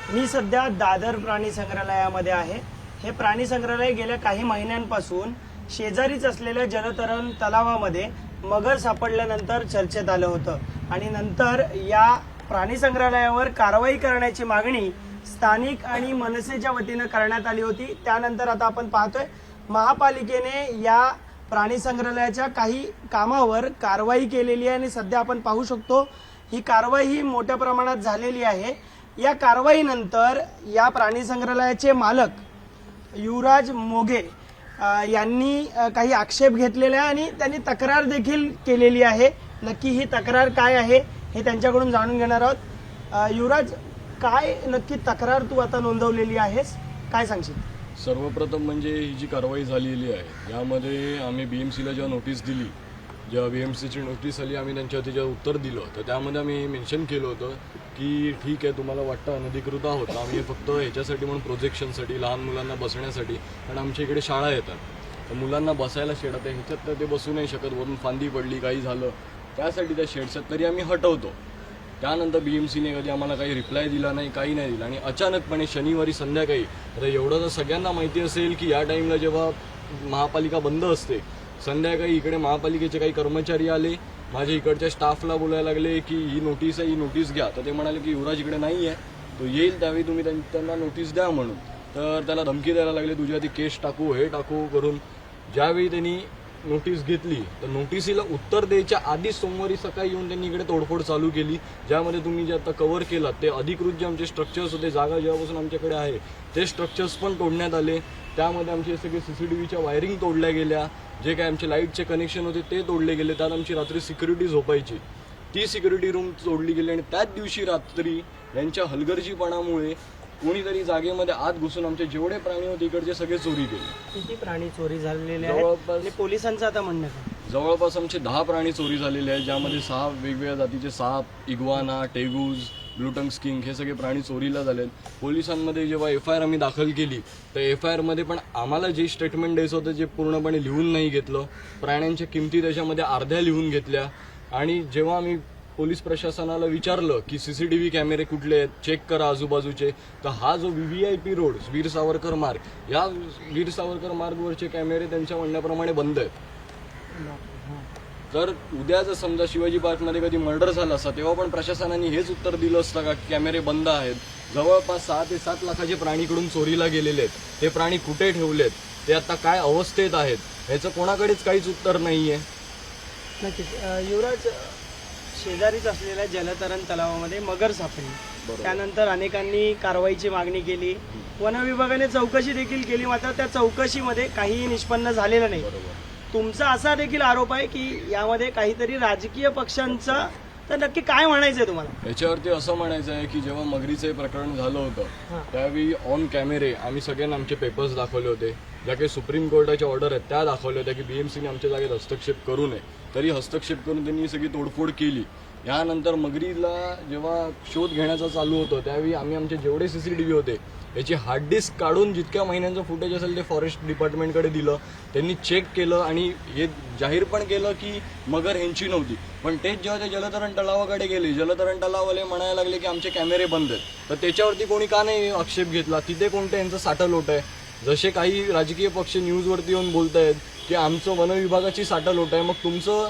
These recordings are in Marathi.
मी सध्या दादर प्राणी संग्रहालयामध्ये आहे। हे प्राणी संग्रहालय गेल्या काही महिन्यांपासून शेजारीच असलेल्या जलतरण तलावामध्ये मगर सापडल्यानंतर चर्चेत आलं होतं आणि नंतर या प्राणी संग्रहालयावर कारवाई करण्याची मागणी स्थानिक आणि मनसेच्या वतीनं करण्यात आली होती। त्यानंतर आता आपण पाहतोय महापालिकेने या प्राणी संग्रहालयाच्या काही कामावर कारवाई केलेली आहे आणि सध्या आपण पाहू शकतो ही कारवाई ही मोठ्या प्रमाणात झालेली आहे। या कारवाईनंतर या प्राणी संग्रहालयाचे मालक युवराज मोघे यांनी काही आक्षेप घेतलेले आहे आणि त्यांनी तक्रार देखील केलेली आहे। नक्की ही तक्रार काय आहे हे त्यांच्याकडून जाणून घेणार आहोत। युवराज, काय नक्की तक्रार तू आता नोंदवलेली आहेस, काय सांगशील? सर्वप्रथम म्हणजे ही जी कारवाई झालेली आहे यामध्ये आम्ही BMCला जेव्हा नोटीस दिली, जेव्हा BMCची नोटीस आली आम्ही त्यांच्यावरती जेव्हा उत्तर दिलं तर त्यामध्ये आम्ही मेन्शन केलं होतं की ठीक आहे, तुम्हाला वाटतं अनधिकृत आहोत, आम्ही फक्त ह्याच्यासाठी म्हणून प्रोजेक्शनसाठी लहान मुलांना बसण्यासाठी, कारण आमच्या इकडे शाळा येतात तर मुलांना बसायला शेड आहे, ह्याच्यात तर ते बसू नाही शकत, वरून फांदी पडली काही झालं त्यासाठी त्या शेड्स तरी आम्ही हटवतो। त्यानंतर BMCने कधी आम्हाला काही रिप्लाय दिला नाही, काही नाही दिला आणि अचानकपणे शनिवारी संध्याकाळी, आता एवढं तर सगळ्यांना माहिती असेल की या टाईमला जेव्हा महापालिका बंद असते संध्याकाळी इकडे महापालिकेचे काही कर्मचारी आले, माझ्या इकडच्या स्टाफला बोलायला लागले की ही नोटीस आहे, ही नोटीस घ्या। तर ते म्हणाले की युवराज इकडे नाही आहे, तो येईल त्यावेळी तुम्ही त्यांना नोटीस द्या म्हणून। तर त्याला धमकी द्यायला लागले, तुझ्या ती केस टाकू हे टाकू करून। ज्यावेळी त्यांनी नोटीस घेतली तर नोटिसीला उत्तर द्यायच्या आधी सोमवारी सकाळी येऊन त्यांनी इकडे तोडफोड चालू केली, ज्यामध्ये तुम्ही जे आता कव्हर केलात ते अधिकृत जे आमचे स्ट्रक्चर्स होते, जागा जेव्हापासून आमच्याकडे आहे ते स्ट्रक्चर्स पण तोडण्यात आले। त्यामध्ये आमचे सगळे CCTVच्या वायरिंग तोडल्या गेल्या, जे काय आमचे लाईटचे कनेक्शन होते ते तोडले गेले, त्यात आमची रात्री सिक्युरिटी झोपायची ती सिक्युरिटी रूम तोडली गेली आणि त्याच दिवशी रात्री यांच्या हलगर्जीपणामुळे कोणीतरी जागेमध्ये आत घुसून आमचे जेवढे प्राणी होते इकडचे सगळे चोरी केले। किती प्राणी चोरी झालेले आहेत आणि पोलिसांचं आता म्हणणं काय? जवळपास आमचे 10 प्राणी चोरी झालेले आहेत, ज्यामध्ये 6 वेगवेगळ्या जातीचे साप, इग्वाना, टेगूज, ब्लू स्किंक हे सगळे प्राणी चोरीला झालेत। पोलिसांमध्ये जेव्हा FIR आम्ही दाखल केली तर FIR मध्ये पण आम्हाला जे स्टेटमेंट द्यायचं होतं जे पूर्णपणे लिहून नाही घेतलं, प्राण्यांच्या किमती त्याच्यामध्ये अर्ध्या लिहून घेतल्या। आणि जेव्हा आम्ही पोलीस प्रशासनाला विचारलं की CCTV कॅमेरे कुठले आहेत, चेक करा आजूबाजूचे, तर हा जो VVIP रोड वीर सावरकर मार्ग, या वीर सावरकर मार्गवरचे कॅमेरे त्यांच्या म्हणण्याप्रमाणे बंद आहेत। तर उद्या जर समजा शिवाजी पार्कमध्ये कधी मर्डर झाला असता तेव्हा पण प्रशासनाने हेच उत्तर दिलं असतं का कॅमेरे बंद आहेत? जवळपास 6 ते 7 लाखाचे प्राणीकडून चोरीला गेलेले आहेत, ते प्राणी कुठे ठेवलेत, ते आता काय अवस्थेत आहेत, ह्याचं कोणाकडेच काहीच उत्तर नाहीये। नक्कीच युवराज, शेजारीच असलेल्या जलतरण तलावामध्ये मगर सापडली, त्यानंतर अनेकांनी कारवाईची मागणी केली, वन विभागाने चौकशी देखील केली, मात्र त्या चौकशीमध्ये काहीही निष्पन्न झालेलं नाही। तुमचा असा देखील आरोप आहे की यामध्ये काहीतरी राजकीय पक्षांचा, तर नक्की काय म्हणायचंय तुम्हाला? याच्यावरती असं म्हणायचं आहे की जेव्हा मगरीचं प्रकरण झालं होतं त्यावेळी ऑन कॅमेरे आम्ही सगळ्यांना आमचे पेपर्स दाखवले होते, ज्या काही सुप्रीम कोर्टाच्या ऑर्डर आहेत त्या दाखवल्या होत्या की BMCने आमच्या जागेत हस्तक्षेप करू नये, तरी हस्तक्षेप करून त्यांनी सगळी तोडफोड केली। यानंतर मगरीला जेव्हा शोध घेण्याचा चालू होतं त्यावेळी आम्ही आमचे जेवढे CCTV होते याची हार्ड डिस्क काढून जितक्या महिन्यांचं फुटेज असेल ते फॉरेस्ट डिपार्टमेंटकडे दिलं, त्यांनी चेक केलं आणि हे जाहीर पण केलं की मगर ह्यांची नव्हती। पण तेच जेव्हा ते जलतरण तलावाकडे गेले, जलतरण तलावाले म्हणायला लागले की आमचे कॅमेरे बंद आहेत, तर त्याच्यावरती कोणी का नाही आक्षेप घेतला? तिथे कोणतं यांचं साठलोट आहे? जसे काही राजकीय पक्ष न्यूजवरती येऊन बोलत आहेत की आमचं वन विभागाची साठलोट आहे, मग तुमचं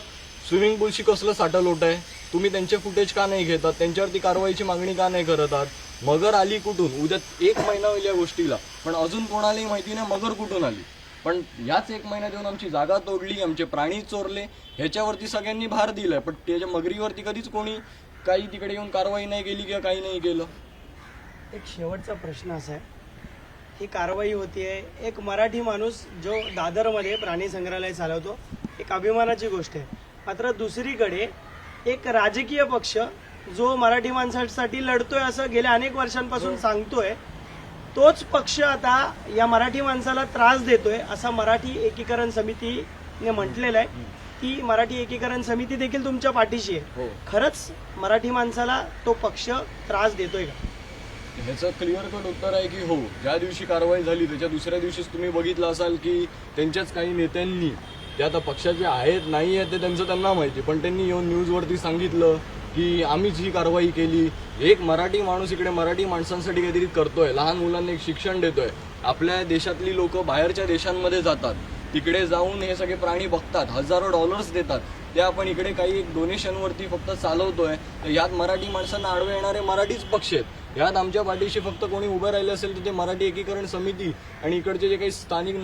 स्विमिंग पूलशी कसलं साठलोट आहे? तुम्ही त्यांचे फुटेज का नाही घेतात? त्यांच्यावरती कारवाईची मागणी का नाही करत आहात? मगर आली कुठून? उद्या 1 महिना होईल या गोष्टीला, पण अजून कोणालाही माहिती नाही मगर कुठून आली। पण याच 1 महिन्यात येऊन आमची जागा तोडली, आमचे प्राणी चोरले, ह्याच्यावरती सगळ्यांनी भार दिलाय, पण त्याच्या मगरीवरती कधीच कोणी काही तिकडे येऊन कारवाई नाही केली किंवा काही नाही केलं। एक शेवटचा प्रश्न असा आहे, ही कारवाई होतीये, एक मराठी माणूस जो दादरमध्ये प्राणी संग्रहालय चालवतो, एक अभिमानाची गोष्ट आहे, मात्र दुसरीकडे एक राजकीय पक्ष जो मराठी माणसासाठी लढतोय असं गेल्या अनेक वर्षांपासून सांगतोय, तोच पक्ष आता या मराठी माणसाला त्रास देतोय असं मराठी एकीकरण समितीने म्हटलेलं आहे। ती मराठी एकीकरण समिती देखील तुमच्या पाठीशी आहे, खरंच मराठी माणसाला तो पक्ष त्रास देतोय का? ह्याचं क्लिअर कट उत्तर आहे की हो। ज्या दिवशी कारवाई झाली त्याच्या दुसऱ्या दिवशीच तुम्ही बघितलं असाल की त्यांच्याच काही नेत्यांनी, जे आता पक्षाचे आहेत नाही आहेत ते त्यांचं त्यांना माहिती, पण त्यांनी येऊन न्यूजवरती सांगितलं की आम्हीच ही कारवाई केली. एक मराठी माणूस इकडे मराठी माणसांसाठी काहीतरी करतोय, लहान मुलांना एक शिक्षण देतोय. आपल्या देशातली लोक बाहेरच्या देशांमध्ये जातात, तिकडे जाऊन हे सगळे प्राणी बघतात, हजारो डॉलर्स देतात. ते आपण इकडे काही एक डोनेशनवरती फक्त चालवतोय. तर यात मराठी माणसांना आडवे येणारे मराठीच पक्ष आहेत. यात आमच्या पाठीशी फक्त कोणी उभं राहिलं असेल तर ते मराठी एकीकरण समिती आणि इकडचे जे काही स्थानिक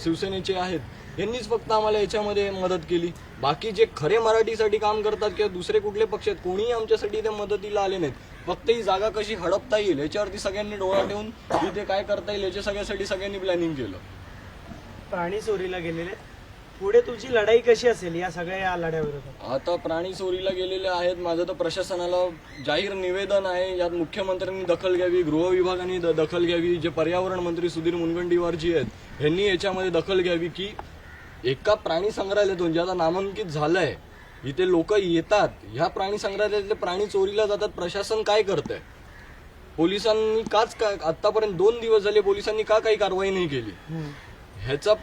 शिवसेनेचे आहेत यांनीच फक्त आम्हाला याच्यामध्ये मदत केली. बाकी जे खरे मराठीसाठी काम करतात किंवा दुसरे कुठले पक्ष आहेत कोणीही आमच्यासाठी त्या मदतीला आले नाहीत. फक्त ही जागा कशी हडपता येईल याच्यावरती सगळ्यांनी डोळा ठेवून इथे काय करता येईल याच्या सगळ्यासाठी सगळ्यांनी प्लॅनिंग केलं. प्राणी चोरीला गेलेले, पुढे तुझी लढाई कशी असेल या सगळ्या लढ्याविरोधात? आता प्राणी चोरीला गेलेले आहेत. माझं तर प्रशासनाला जाहीर निवेदन आहे, यात मुख्यमंत्र्यांनी दखल घ्यावी, गृह विभागाने दखल घ्यावी, जे पर्यावरण मंत्री सुधीर मुनगंटीवारजी आहेत यांनी याच्यामध्ये दखल घ्यावी की एका प्राणी संग्रहालयातून ज्याचा नामांकित झालाय, इथे लोक येतात, ह्या प्राणी संग्रहालयातले प्राणी चोरीला जातात, प्रशासन काय करतंय? पोलिसांनी आतापर्यंत 2 दिवस झाले पोलिसांनी का काही कारवाई नाही केली? ह्याचा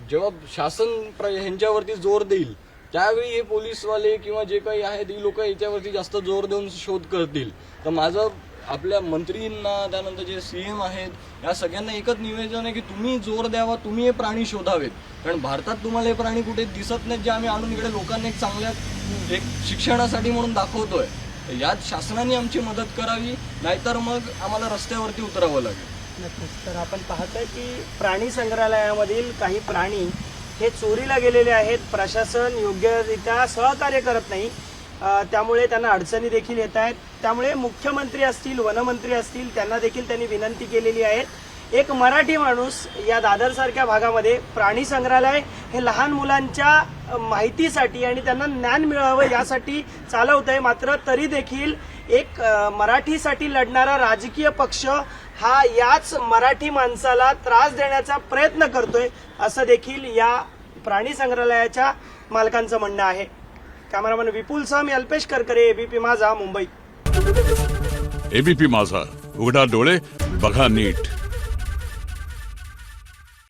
जेव्हा शासन ह्यांच्यावरती जोर देईल त्यावेळी हे पोलीसवाले किंवा जे काही आहेत ही लोक याच्यावरती जास्त जोर देऊन शोध करतील. तर माझं आपल्या मंत्रींना, त्यानंतर जे CM आहेत या सगळ्यांना एकच निवेदन आहे की तुम्ही जोर द्यावा, तुम्ही हे प्राणी शोधावेत. कारण भारतात तुम्हाला हे प्राणी कुठे दिसत नाहीत, जे आम्ही आणून इकडे लोकांना एक चांगल्या एक शिक्षणासाठी म्हणून दाखवतोय. यात शासनाने आमची मदत करावी, नाहीतर मग आम्हाला रस्त्यावरती उतरावं लागेल. नक्कीच. तर आपण पाहतोय की प्राणी संग्रहालयामधील काही प्राणी हे चोरीला गेलेले आहेत. प्रशासन योग्यरित्या सहकार्य करत नाही, त्यामुळे त्यांना अडचणी देखील येत आहेत. त्यामुळे मुख्यमंत्री असतील, वनमंत्री असतील, त्यांना देखील त्यांनी विनंती केलेली आहे. एक मराठी माणूस या दादरसारख्या भागामध्ये प्राणी संग्रहालय हे लहान मुलांच्या माहितीसाठी आणि त्यांना ज्ञान मिळावं यासाठी चालवत आहे. मात्र तरी देखील एक मराठीसाठी लढणारा राजकीय पक्ष हा याच मराठी माणसाला त्रास देण्याचा प्रयत्न करतोय, असं देखील या प्राणी संग्रहालयाच्या मालकांचं म्हणणं आहे. कॅमेरामन विपुल सह मी अल्पेश करकरे, ABP माझा, मुंबई. ABP माझा, उघडा डोळे बघा नीट.